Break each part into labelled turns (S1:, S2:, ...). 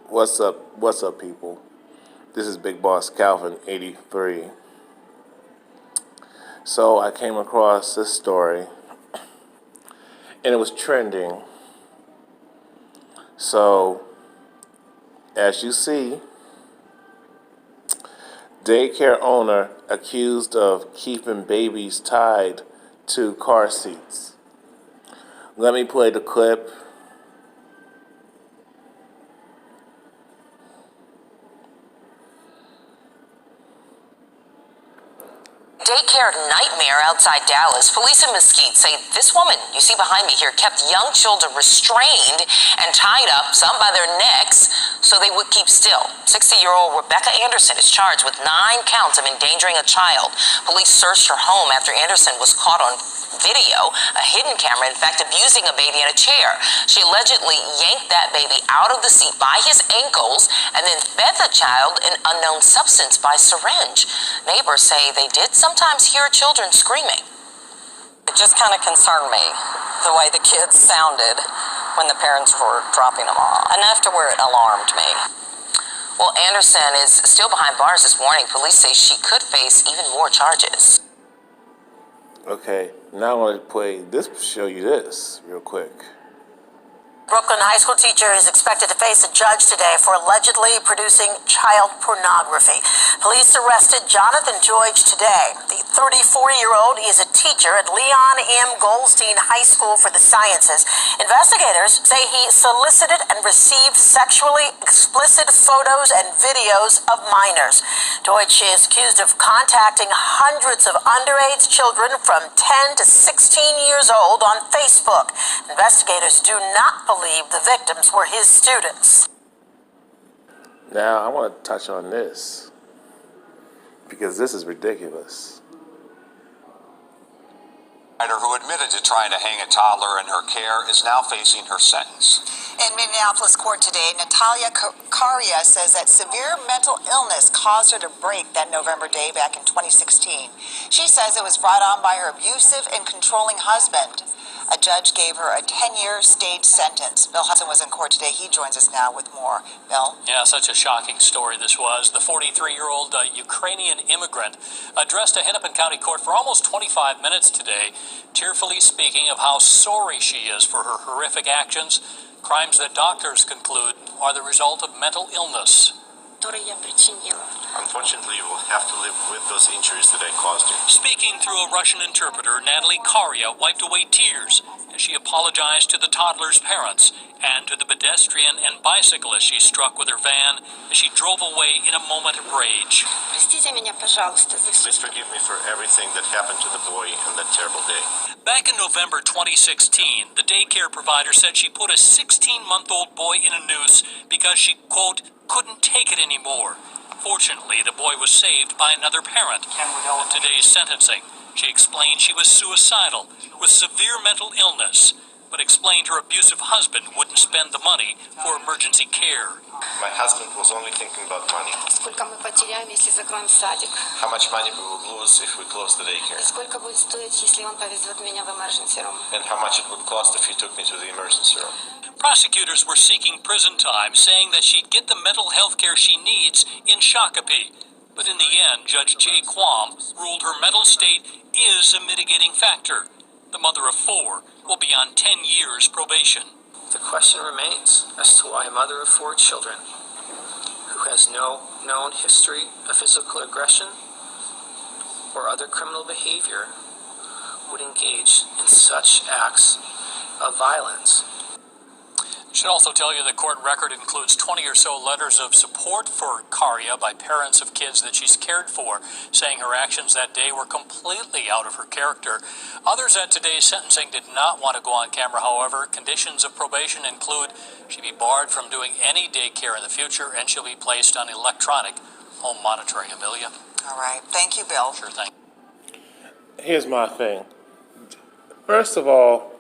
S1: What's up, people? This is Big Boss Calvin 83. So I came across this story and it was trending. So, as you see, daycare owner accused of keeping babies tied to car seats. Let me play the clip.
S2: Daycare nightmare outside Dallas. Police in Mesquite say this woman you see behind me here kept young children restrained and tied up, some by their necks, so they would keep still. 60-year-old Rebecca Anderson is charged with 9 counts of endangering a child. Police searched her home after Anderson was caught on video, a hidden camera, in fact, abusing a baby in a chair. She allegedly yanked that baby out of the seat by his ankles and then fed the child an unknown substance by syringe. Neighbors say they did sometimes hear children screaming. It just kind of concerned me, the way the kids sounded when the parents were dropping them off, enough to where it alarmed me. Well, Anderson is still behind bars this morning. Police say she could face even more charges.
S1: Okay, now I'm going to play this, show you this real quick.
S3: Brooklyn high school teacher is expected to face a judge today for allegedly producing child pornography. Police arrested Jonathan George today. The 34-year-old is a teacher at Leon M. Goldstein High School for the Sciences. Investigators say he solicited and received sexually explicit photos and videos of minors. George is accused of contacting hundreds of underage children from 10 to 16 years old on Facebook. Investigators do not believe the victims were his students.
S1: Now, I want to touch on this because this is ridiculous.
S4: Who admitted to trying to hang a toddler in her care is now facing her sentence.
S5: In Minneapolis court today, Natalia Caria says that severe mental illness caused her to break that November day back in 2016. She says it was brought on by her abusive and controlling husband. A judge gave her a 10-year state sentence. Bill Hudson was in court today. He joins us now with more. Bill?
S6: Yeah, such a shocking story this was. The 43-year-old Ukrainian immigrant addressed a Hennepin County court for almost 25 minutes today, tearfully speaking of how sorry she is for her horrific actions, crimes that doctors conclude are the result of mental illness.
S7: Unfortunately, you will have to live with those injuries that I caused you.
S6: Speaking through a Russian interpreter, Natalie Caria wiped away tears as she apologized to the toddler's parents and to the pedestrian and bicyclist she struck with her van as she drove away in a moment of rage.
S7: Please forgive me for everything that happened to the boy on that terrible day.
S6: Back in November 2016, the daycare provider said she put a 16-month-old boy in a noose because she, quote, couldn't take it anymore. Fortunately, the boy was saved by another parent. In today's sentencing, she explained she was suicidal with severe mental illness, but explained her abusive husband wouldn't spend the money for emergency care.
S7: My husband was only thinking about money. How much money we will lose if we close the daycare? And how much it would cost if he took me to the emergency room?
S6: Prosecutors were seeking prison time, saying that she'd get the mental health care she needs in Shakopee. But in the end, Judge Jay Quam ruled her mental state is a mitigating factor. The mother of 4 will be on 10 years probation.
S8: The question remains as to why a mother of 4 children who has no known history of physical aggression or other criminal behavior would engage in such acts of violence.
S6: Should also tell you the court record includes 20 or so letters of support for Caria by parents of kids that she's cared for, saying her actions that day were completely out of her character. Others at today's sentencing did not want to go on camera, however. Conditions of probation include she'll be barred from doing any daycare in the future, and she'll be placed on electronic home monitoring. Amelia?
S5: All right. Thank you, Bill.
S6: Sure thing.
S1: Here's my thing. First of all,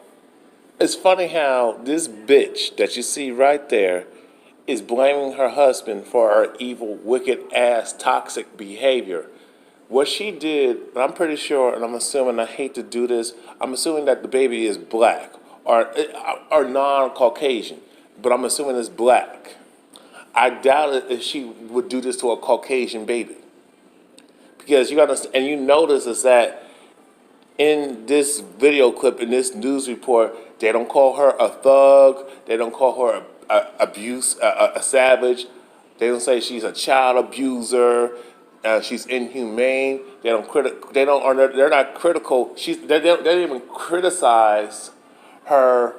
S1: it's funny how this bitch that you see right there is blaming her husband for her evil, wicked-ass, toxic behavior. What she did, I'm pretty sure, and I'm assuming, I hate to do this, I'm assuming that the baby is black or non-Caucasian, but I'm assuming it's black. I doubt it if she would do this to a Caucasian baby. Because you understand, and you notice is that in this video clip, in this news report, they don't call her a thug. They don't call her a savage. They don't say she's a child abuser. She's inhumane. They're not critical. They don't even criticize her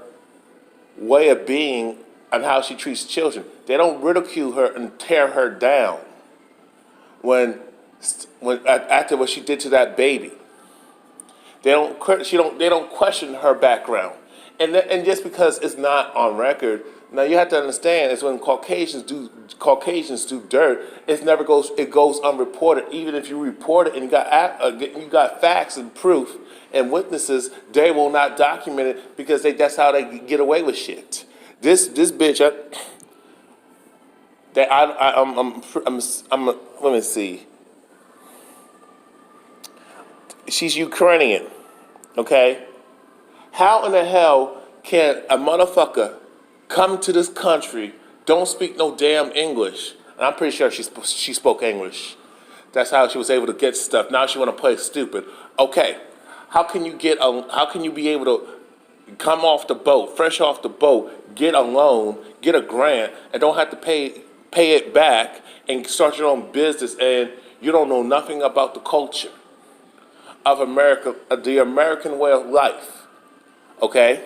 S1: way of being and how she treats children. They don't ridicule her and tear her down when after what she did to that baby. They don't question her background, and just because it's not on record. Now you have to understand is when Caucasians do dirt, it goes unreported. Even if you report it and you got facts and proof and witnesses, they will not document it because that's how they get away with shit. This bitch, let me see. She's Ukrainian, okay? How in the hell can a motherfucker come to this country, don't speak no damn English? And I'm pretty sure she spoke English. That's how she was able to get stuff. Now she want to play stupid. Okay, how can you be able to come off the boat, fresh off the boat, get a loan, get a grant, and don't have to pay it back and start your own business, and you don't know nothing about the culture of America, the American way of life, okay?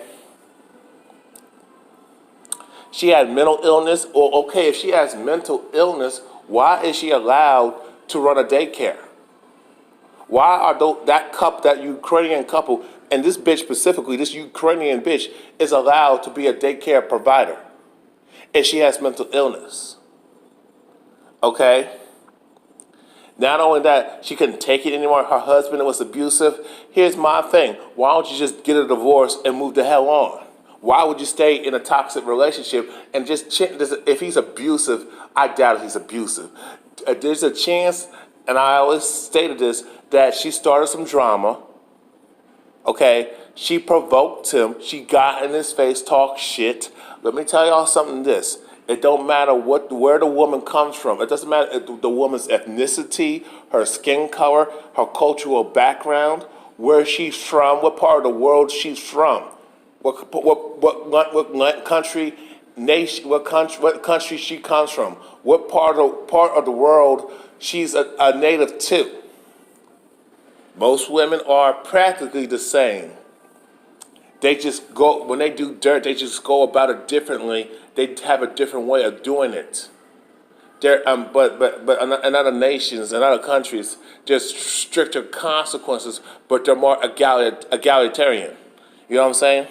S1: She had mental illness, or okay, if she has mental illness, why is she allowed to run a daycare? Why are that Ukrainian couple, and this bitch specifically, this Ukrainian bitch, is allowed to be a daycare provider if she has mental illness? Okay? Not only that, she couldn't take it anymore. Her husband was abusive. Here's my thing. Why don't you just get a divorce and move the hell on? Why would you stay in a toxic relationship and if he's abusive, I doubt he's abusive. There's a chance, and I always stated this, that she started some drama. Okay? She provoked him. She got in his face, talked shit. Let me tell y'all something this. It don't matter where the woman comes from. It doesn't matter the woman's ethnicity, her skin color, her cultural background, where she's from, what part of the world she's from, what country, nation, what country she comes from, what part of the world she's a native to. Most women are practically the same. They just go, when they do dirt, they just go about it differently. They have a different way of doing it. But in other nations, in other countries, there's stricter consequences, but they're more egalitarian. You know what I'm saying?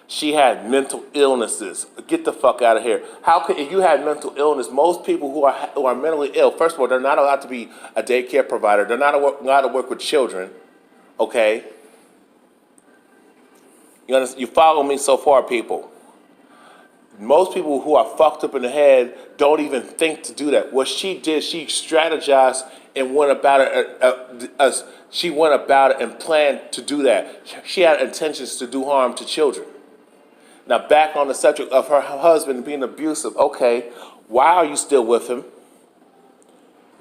S1: She had mental illnesses. Get the fuck out of here. If you had mental illness, most people who are mentally ill, first of all, they're not allowed to be a daycare provider. They're not allowed to work with children. Okay? You follow me so far, people? Most people who are fucked up in the head don't even think to do that. What she did, she strategized and went about it. She went about it and planned to do that. She had intentions to do harm to children. Now, back on the subject of her husband being abusive. Okay, why are you still with him?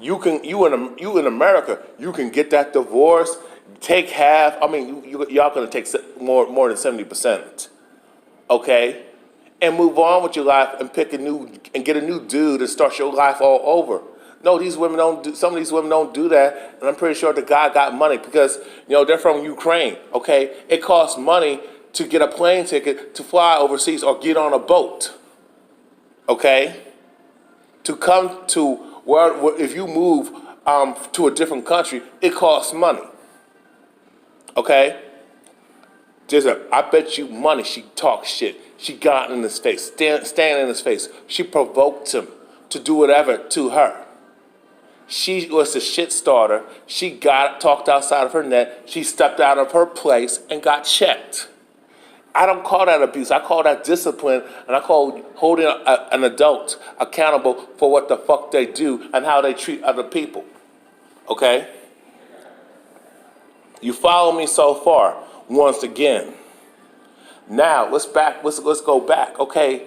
S1: You in America, you can get that divorce, take half. I mean, y'all gonna take more than 70%. Okay. And move on with your life and get a new dude and start your life all over. No, some of these women don't do that, and I'm pretty sure the guy got money because, they're from Ukraine, okay? It costs money to get a plane ticket to fly overseas or get on a boat, okay? To come to where if you move to a different country, it costs money, okay? I bet you money she talks shit. She got in his face, standing in his face. She provoked him to do whatever to her. She was a shit starter. She got talked outside of her net. She stepped out of her place and got checked. I don't call that abuse. I call that discipline, and I call holding an adult accountable for what the fuck they do and how they treat other people. Okay? You follow me so far? Once again. Now let's go back. Okay.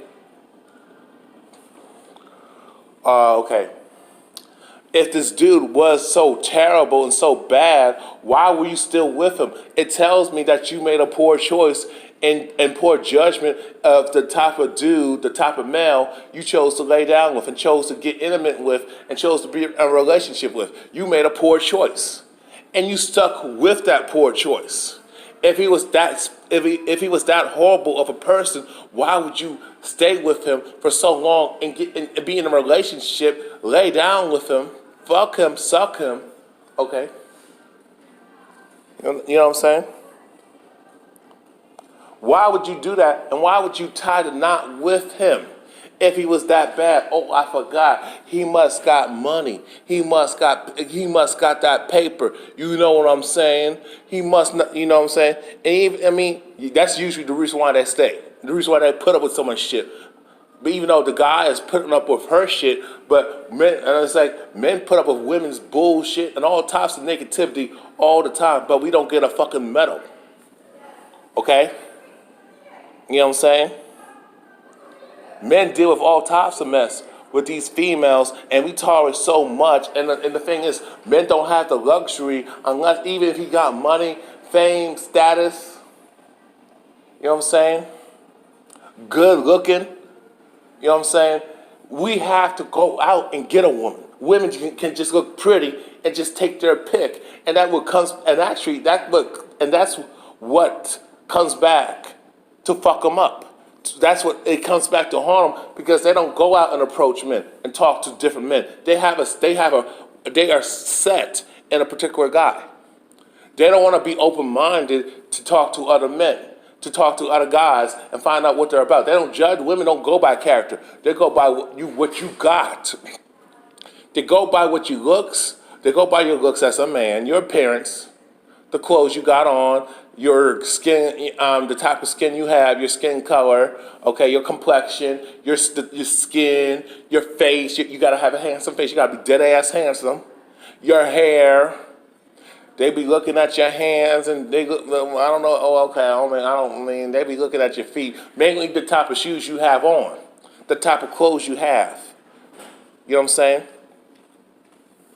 S1: Okay. If this dude was so terrible and so bad, why were you still with him? It tells me that you made a poor choice and poor judgment of the type of dude, the type of male you chose to lay down with and chose to get intimate with and chose to be in a relationship with. You made a poor choice. And you stuck with that poor choice. If he was that horrible of a person, why would you stay with him for so long and be in a relationship, lay down with him, fuck him, suck him? Okay. You know what I'm saying? Why would you do that? And why would you tie the knot with him? If he was that bad, oh, I forgot. He must got money. He must got that paper. You know what I'm saying? He must not, you know what I'm saying? And even, that's usually the reason why they stay. The reason why they put up with so much shit. But even though the guy is putting up with her shit, but men, and it's like men put up with women's bullshit and all types of negativity all the time, but we don't get a fucking medal. Okay? You know what I'm saying? Men deal with all types of mess with these females, and we tolerate so much. And the thing is, men don't have the luxury unless, even if he got money, fame, status, you know what I'm saying? Good looking, you know what I'm saying? We have to go out and get a woman. Women can just look pretty and just take their pick, and that's what comes back to fuck them up. That's what it comes back to harm them, because they don't go out and approach men and talk to different men. They are set in a particular guy. They don't want to be open-minded to talk to other men, to talk to other guys and find out what they're about. They don't judge. Women don't go by character. They go by what you got. They go by what you looks. They go by your looks as a man, your appearance, the clothes you got on, your skin, the type of skin you have, your skin color, okay, your complexion, your skin, your face. You gotta have a handsome face. You gotta be dead ass handsome. Your hair. They be looking at your hands and they look. I don't know. Oh, okay. They be looking at your feet. Mainly the type of shoes you have on, the type of clothes you have. You know what I'm saying?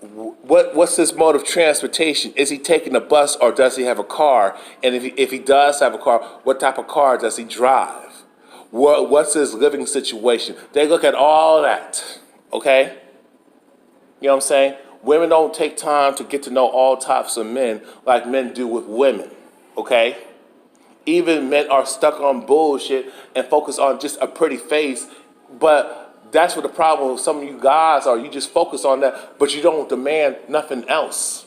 S1: What's his mode of transportation? Is he taking a bus or does he have a car? And if he does have a car, what type of car does he drive? What's his living situation? They look at all that, okay? You know what I'm saying? Women don't take time to get to know all types of men like men do with women, okay? Even men are stuck on bullshit and focus on just a pretty face, but that's what the problem with some of you guys are. You just focus on that, but you don't demand nothing else.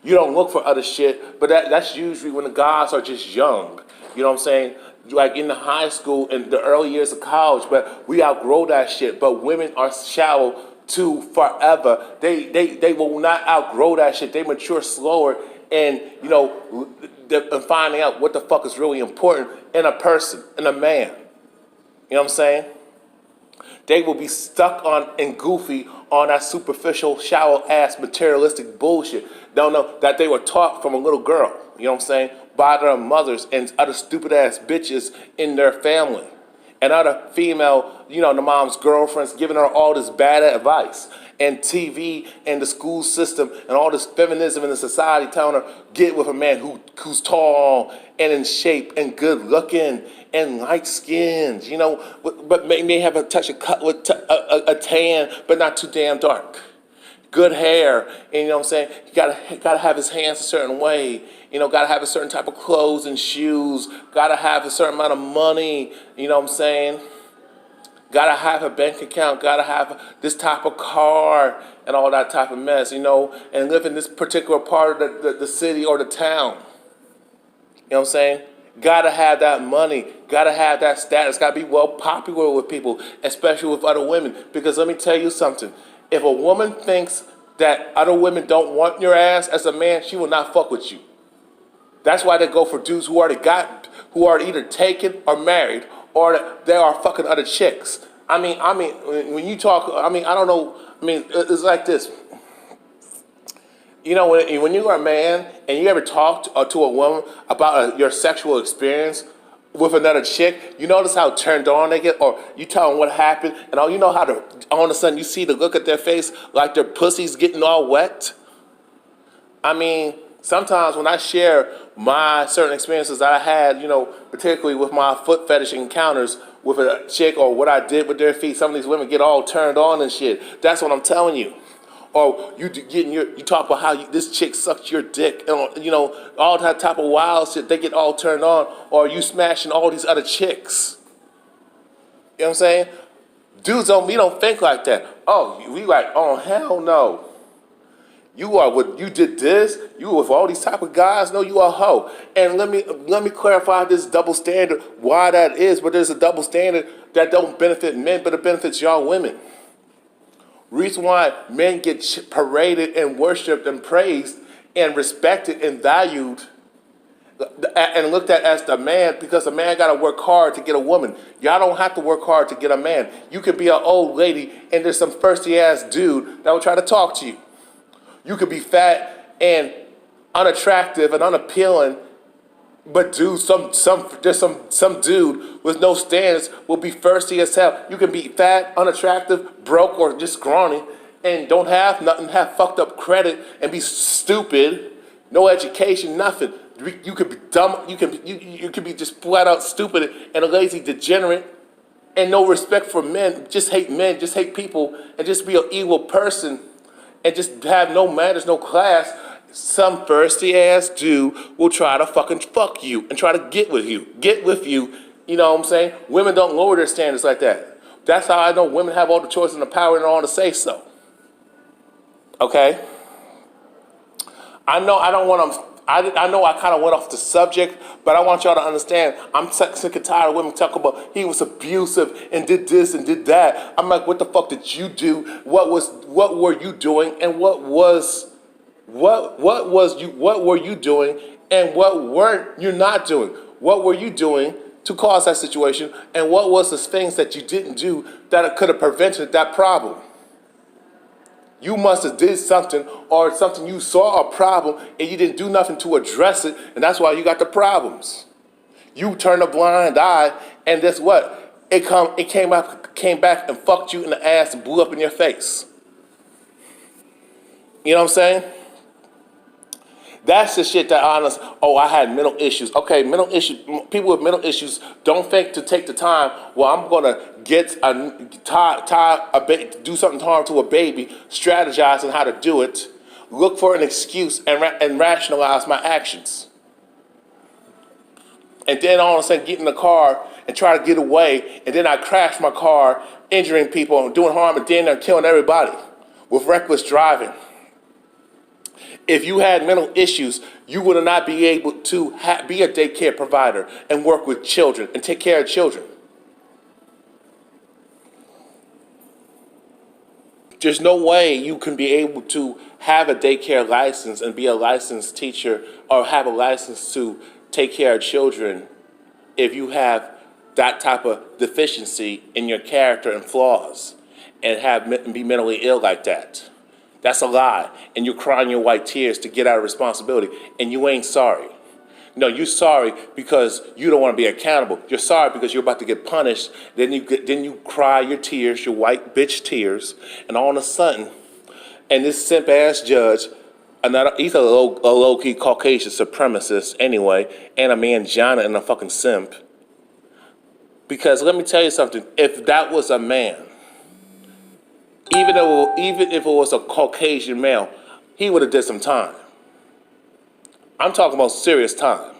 S1: You don't look for other shit, but that's usually when the guys are just young. You know what I'm saying? Like in the high school and the early years of college, but we outgrow that shit. But women are shallow too forever. They will not outgrow that shit. They mature slower and, and finding out what the fuck is really important in a person, in a man. You know what I'm saying? They will be stuck on and goofy on that superficial, shallow-ass, materialistic bullshit. Don't know that they were taught from a little girl, you know what I'm saying, by their mothers and other stupid-ass bitches in their family. And other female, the mom's girlfriends giving her all this bad advice. And TV and the school system and all this feminism in the society telling her, get with a man who's tall and in shape and good looking and light skinned, but may have a touch of a tan, but not too damn dark. Good hair, and you know what I'm saying? You gotta have his hands a certain way, gotta have a certain type of clothes and shoes, gotta have a certain amount of money, you know what I'm saying? Gotta have a bank account, gotta have this type of car and all that type of mess, and live in this particular part of the city or the town. You know what I'm saying? Gotta have that money, gotta have that status, gotta be well popular with people, especially with other women. Because let me tell you something, if a woman thinks that other women don't want your ass as a man, she will not fuck with you. That's why they go for dudes who are either taken or married, or they are fucking other chicks. I mean, when you talk, I don't know, it's like this. When you are a man and you ever talk to a woman about your sexual experience, with another chick, you notice how turned on they get, or you tell them what happened, and all you know how to, all of a sudden you see the look at their face like their pussy's getting all wet. I mean, sometimes when I share my certain experiences that I had, particularly with my foot fetish encounters with a chick or what I did with their feet, some of these women get all turned on and shit. That's what I'm telling you. Or you talk about how this chick sucked your dick, all that type of wild shit. They get all turned on, or you smashing all these other chicks. You know what I'm saying? Dudes we don't think like that. Oh, we like, oh hell no. You did this. You with all these type of guys. No, you a hoe. And let me clarify this double standard. Why that is, but there's a double standard that don't benefit men, but it benefits y'all women. Reason why men get paraded and worshipped and praised and respected and valued and looked at as the man, because a man got to work hard to get a woman. Y'all don't have to work hard to get a man. You could be an old lady and there's some thirsty ass dude that will try to talk to you. You could be fat and unattractive and unappealing, but dude, there's some dude with no standards will be thirsty as hell. You can be fat, unattractive, broke, or just scrawny, and don't have nothing, have fucked up credit, and be stupid, no education, nothing. You could be dumb. You could be just flat out stupid and a lazy degenerate, and no respect for men. Just hate people, and just be an evil person, and just have no manners, no class. Some thirsty ass dude will try to fucking fuck you and try to get with you. You know what I'm saying? Women don't lower their standards like that. That's how I know women have all the choice and the power and all to say so. Okay? I know I don't want to. I know I kind of went off the subject, but I want y'all to understand. I'm sick and tired of women talking about he was abusive and did this and did that. I'm like, what the fuck did you do? What were you doing? And what were you doing, and what weren't you not doing? What were you doing to cause that situation, and what was the things that you didn't do that could have prevented that problem? You must have did something, or something you saw a problem and you didn't do nothing to address it, and that's why you got the problems. You turned a blind eye, and guess what? It came back and fucked you in the ass and blew up in your face. You know what I'm saying? That's the shit that I had mental issues. Okay, mental issues. People with mental issues don't think to take the time. Well, I'm gonna do something harm to a baby, strategize on how to do it, look for an excuse, and rationalize my actions. And then all of a sudden get in the car and try to get away, and then I crash my car, injuring people and doing harm, and then I'm killing everybody with reckless driving. If you had mental issues, you would not be able to be a daycare provider and work with children and take care of children. There's no way you can be able to have a daycare license and be a licensed teacher or have a license to take care of children if you have that type of deficiency in your character and flaws and be mentally ill like that. That's a lie, and you're crying your white tears to get out of responsibility, and you ain't sorry. No, you're sorry because you don't want to be accountable. You're sorry because you're about to get punished. Then you cry your tears, your white bitch tears, and all of a sudden, and this simp ass judge, he's a low key Caucasian supremacist anyway, and a manjana and a fucking simp. Because let me tell you something, if that was a man, even if it was a Caucasian male, he would have did some time. I'm talking about serious time.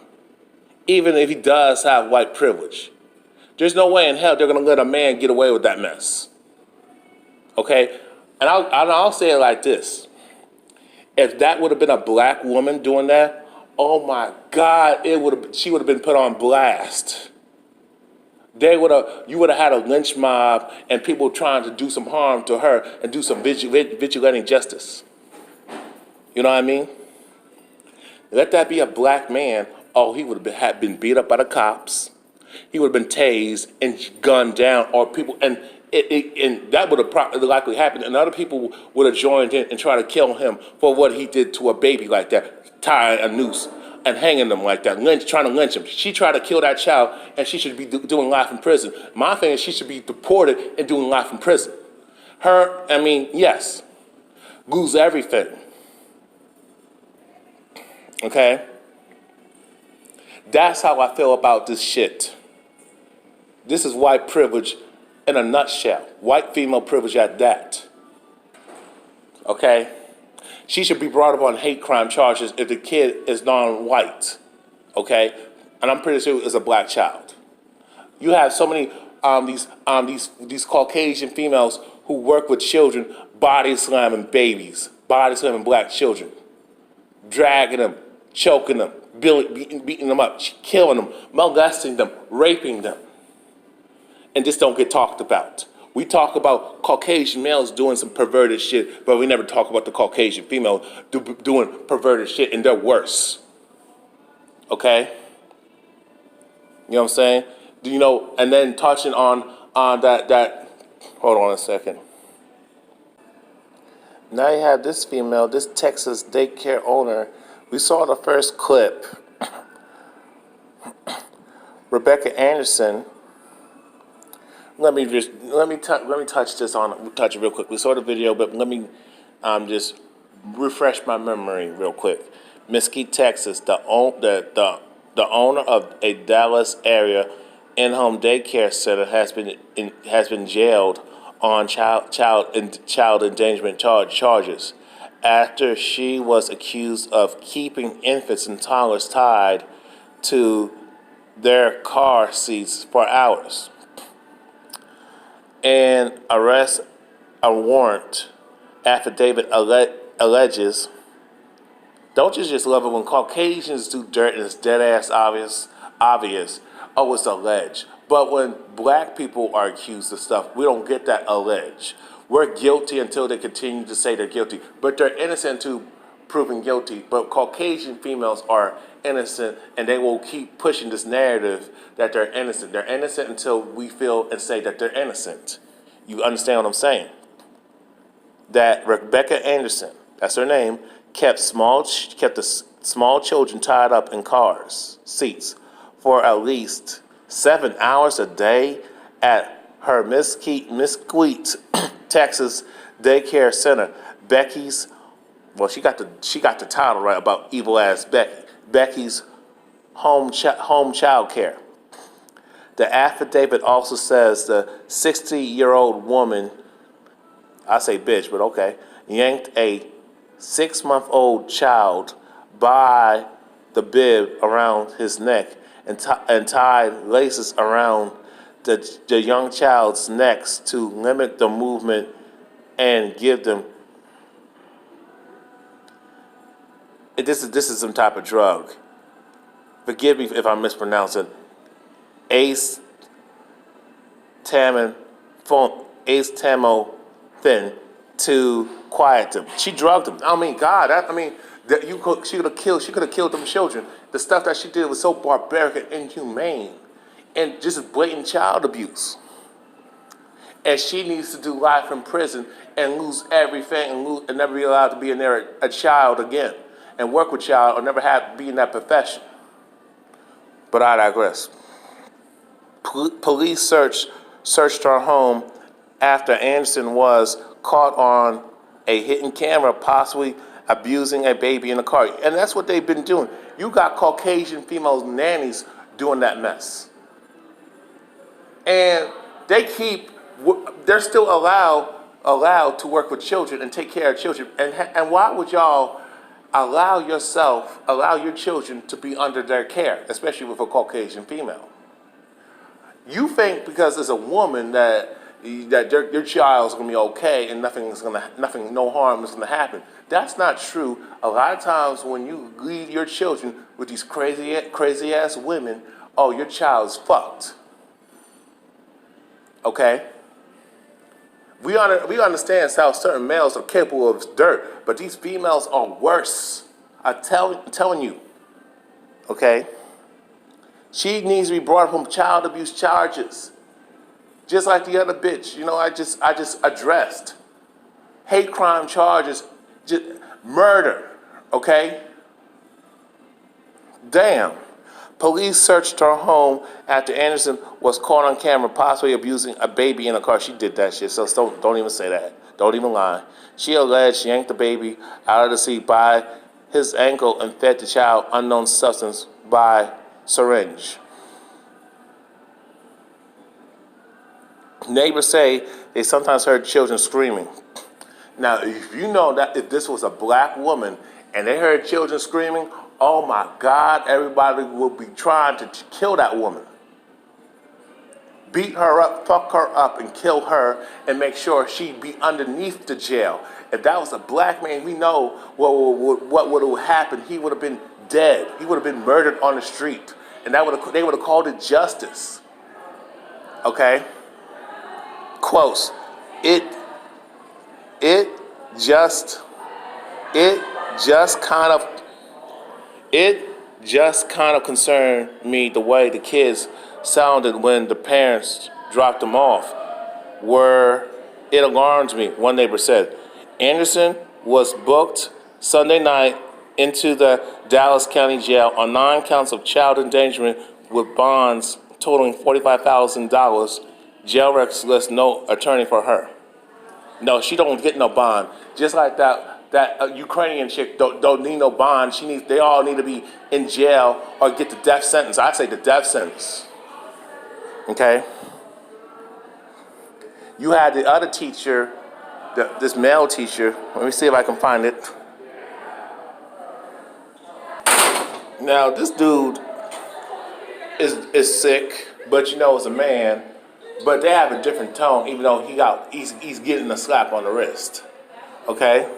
S1: Even if he does have white privilege. There's no way in hell they're going to let a man get away with that mess. Okay? And I'll say it like this. If that would have been a black woman doing that, oh my God, she would have been put on blast. You would have had a lynch mob and people trying to do some harm to her and do some vigilante justice. You know what I mean? Let that be a black man. Oh, he would have been beat up by the cops. He would have been tased and gunned down, or people, and that would have likely happened. And other people would have joined in and tried to kill him for what he did to a baby like that, tie a noose. and hanging them like that, trying to lynch them. She tried to kill that child, and she should be doing life in prison. My thing is she should be deported and doing life in prison. Her, I mean, yes, lose everything. Okay? That's how I feel about this shit. This is white privilege in a nutshell. White female privilege at that. Okay? She should be brought up on hate crime charges if the kid is non-white. Okay? And I'm pretty sure it's a black child. You have so many these Caucasian females who work with children, body slamming babies, body slamming black children, dragging them, choking them, beating them up, killing them, molesting them, raping them. And this don't get talked about. We talk about Caucasian males doing some perverted shit, but we never talk about the Caucasian female doing perverted shit, and they're worse. Okay? You know what I'm saying? You know, and then touching on that, hold on a second. Now you have this female, this Texas daycare owner. We saw the first clip. Rebecca Anderson. Let me touch it real quick. We saw the video, but let me just refresh my memory real quick. Mesquite, Texas, the owner of a Dallas area in-home daycare center has been jailed on child endangerment charges after she was accused of keeping infants and toddlers tied to their car seats for hours. And arrest a warrant affidavit alleges. Don't you just love it when Caucasians do dirt and it's dead ass obvious? Oh, it's alleged. But when black people are accused of stuff, we don't get that alleged. We're guilty until they continue to say they're guilty, but they're innocent until proven guilty. But Caucasian females are innocent, and they will keep pushing this narrative that they're innocent. They're innocent until we feel and say that they're innocent. You understand what I'm saying? That Rebecca Anderson, that's her name, kept the small children tied up in cars seats for at least 7 hours a day at her Mesquite, Texas daycare center. Becky's, well, she got the title right about evil ass Becky. Becky's home child care. The affidavit also says the 60-year-old woman, I say bitch, but okay, yanked a 6-month-old child by the bib around his neck and tied laces around the young child's necks to limit the movement and give them. This is some type of drug. Forgive me if I mispronounce it. Ace tamothin to quiet them. She drugged them. I mean, God, she could have killed them children. The stuff that she did was so barbaric and inhumane, and just blatant child abuse. And she needs to do life in prison and lose everything and never be allowed to be a child again and work with child or never be in that profession. But I digress. Police searched her home after Anderson was caught on a hidden camera possibly abusing a baby in a car. And that's what they've been doing. You got Caucasian female nannies doing that mess. And they're still allowed to work with children and take care of children. And why would y'all allow your children to be under their care, especially with a Caucasian female? You think because it's a woman that your child's gonna be okay and no harm is gonna happen. That's not true. A lot of times when you leave your children with these crazy ass women, oh, your child's fucked. Okay? We understand how certain males are capable of dirt, but these females are worse. I'm telling you. Okay? She needs to be brought up from child abuse charges. Just like the other bitch, I just addressed. Hate crime charges, just murder, okay? Damn. Police searched her home after Anderson was caught on camera possibly abusing a baby in a car. She did that shit, so don't even say that. Don't even lie. She alleged she yanked the baby out of the seat by his ankle and fed the child unknown substance by syringe. Neighbors say they sometimes heard children screaming. Now, if you know that if this was a black woman and they heard children screaming, oh my God, everybody would be trying to kill that woman. Beat her up, fuck her up, and kill her, and make sure she'd be underneath the jail. If that was a black man, we know what would have happened. He would have been dead. He would have been murdered on the street. And they would have called it justice. Okay? Close. It just kind of concerned me the way the kids sounded when the parents dropped them off. It alarmed me, one neighbor said. Anderson was booked Sunday night into the Dallas County Jail on 9 counts of child endangerment with bonds totaling $45,000. Jail records list no attorney for her. No, she don't get no bond. Just like that Ukrainian chick don't need no bond. They all need to be in jail or get the death sentence. I say the death sentence. Okay? You had the other teacher, this male teacher. Let me see if I can find it. Now, this dude is sick, but is a man. But they have a different tone, even though he's getting a slap on the wrist. Okay?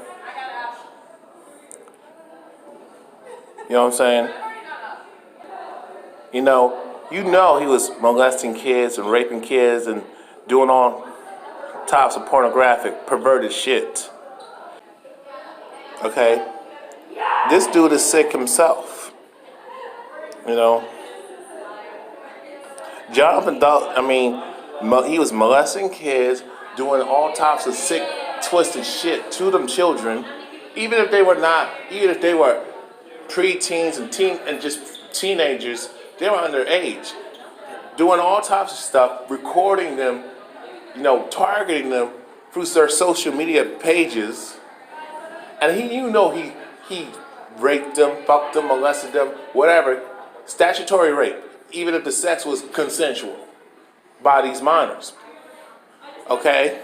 S1: You know what I'm saying? You know he was molesting kids and raping kids and doing all types of pornographic, perverted shit. Okay? This dude is sick himself. Jonathan he was molesting kids, doing all types of sick, twisted shit to them children, even if they were pre-teens and just teenagers, they were underage, doing all types of stuff, recording them, targeting them through their social media pages, and he raped them, fucked them, molested them, whatever, statutory rape, even if the sex was consensual by these minors. Okay?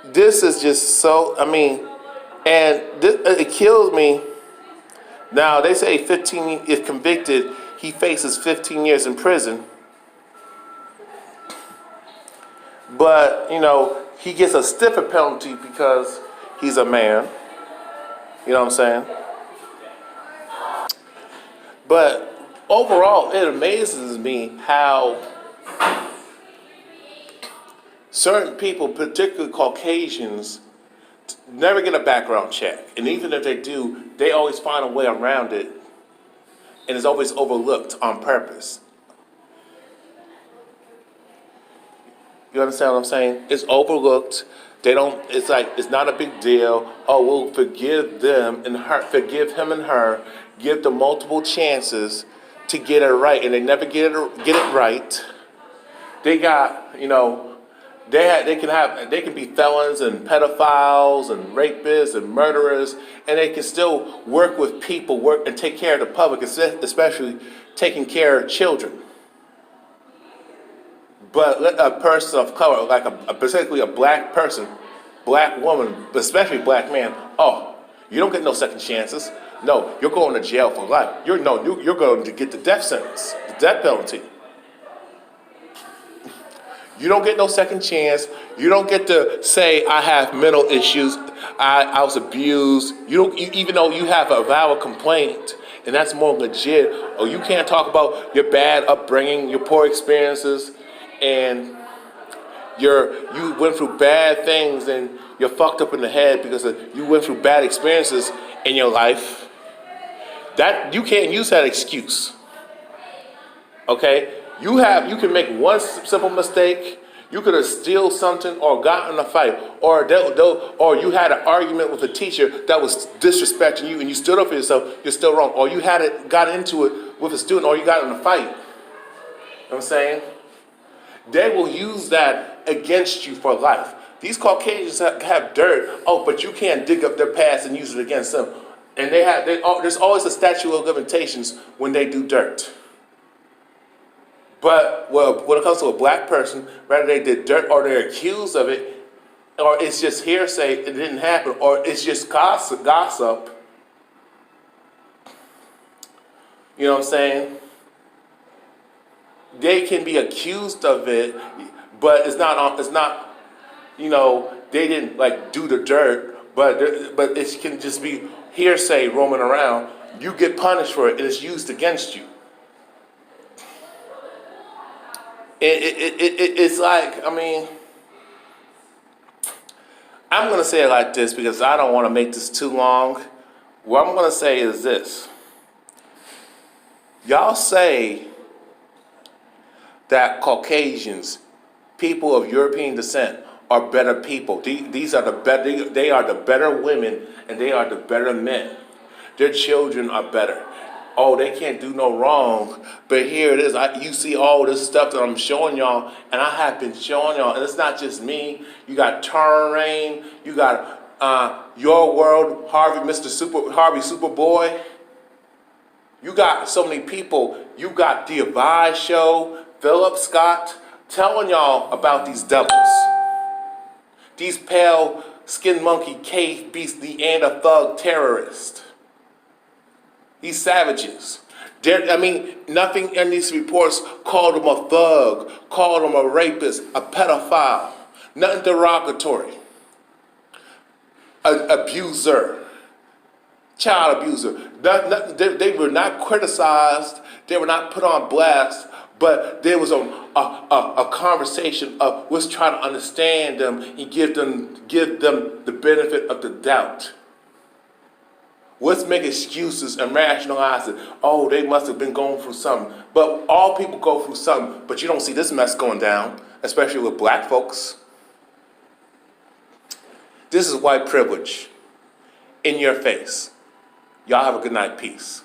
S1: This is just so, it kills me. Now, they say if convicted, he faces 15 years in prison. But, he gets a stiffer penalty because he's a man. You know what I'm saying? But overall, it amazes me how certain people, particularly Caucasians, never get a background check. And even if they do, they always find a way around it. And it's always overlooked on purpose. You understand what I'm saying? It's overlooked. It's not a big deal. Oh, we'll forgive them and forgive him and her, give them multiple chances to get it right. And they never get it right. They got, they can be felons and pedophiles and rapists and murderers, and they can still work with people, and take care of the public, especially taking care of children. But a person of color, like particularly a black person, black woman, especially black man, you don't get no second chances. No, you're going to jail for life. You're going to get the death sentence, the death penalty. You don't get no second chance. You don't get to say, I have mental issues. I was abused. Even though you have a valid complaint, and that's more legit, or you can't talk about your bad upbringing, your poor experiences, and you went through bad things and you're fucked up in the head because you went through bad experiences in your life. That you can't use that excuse. Okay? You can make one simple mistake. You could have steal something or gotten in a fight, or or you had an argument with a teacher that was disrespecting you, and you stood up for yourself. You're still wrong. Or you got into it with a student, or you got in a fight. You know what I'm saying? They will use that against you for life. These Caucasians have dirt. Oh, but you can't dig up their past and use it against them. And there's always a statute of limitations when they do dirt. But when it comes to a black person, whether they did dirt or they're accused of it, or it's just hearsay, it didn't happen, or it's just gossip. You know what I'm saying? They can be accused of it, but it's not. You know, they didn't like do the dirt, but it can just be hearsay roaming around. You get punished for it, and it's used against you. It's like, I mean, I'm going to say it like this because I don't want to make this too long. What I'm going to say is this. Y'all say that Caucasians, people of European descent, are better people. These are the better. They are the better women, and they are the better men. Their children are better. Oh, they can't do no wrong. But here it is. You see all this stuff that I'm showing y'all, and I have been showing y'all. And it's not just me. You got Turn Rain. You got Your World, Harvey Superboy. You got so many people. You got The Avive Show, Philip Scott, telling y'all about these devils. These pale skin monkey cave beasts, the anti-thug terrorists. These savages. Nothing in these reports called them a thug, called them a rapist, a pedophile. Nothing derogatory. An abuser. Child abuser. They were not criticized. They were not put on blast. But there was a conversation of let's try to understand them and give them the benefit of the doubt. Let's make excuses and rationalize it. Oh, they must have been going through something. But all people go through something. But you don't see this mess going down, especially with black folks. This is white privilege in your face. Y'all have a good night. Peace.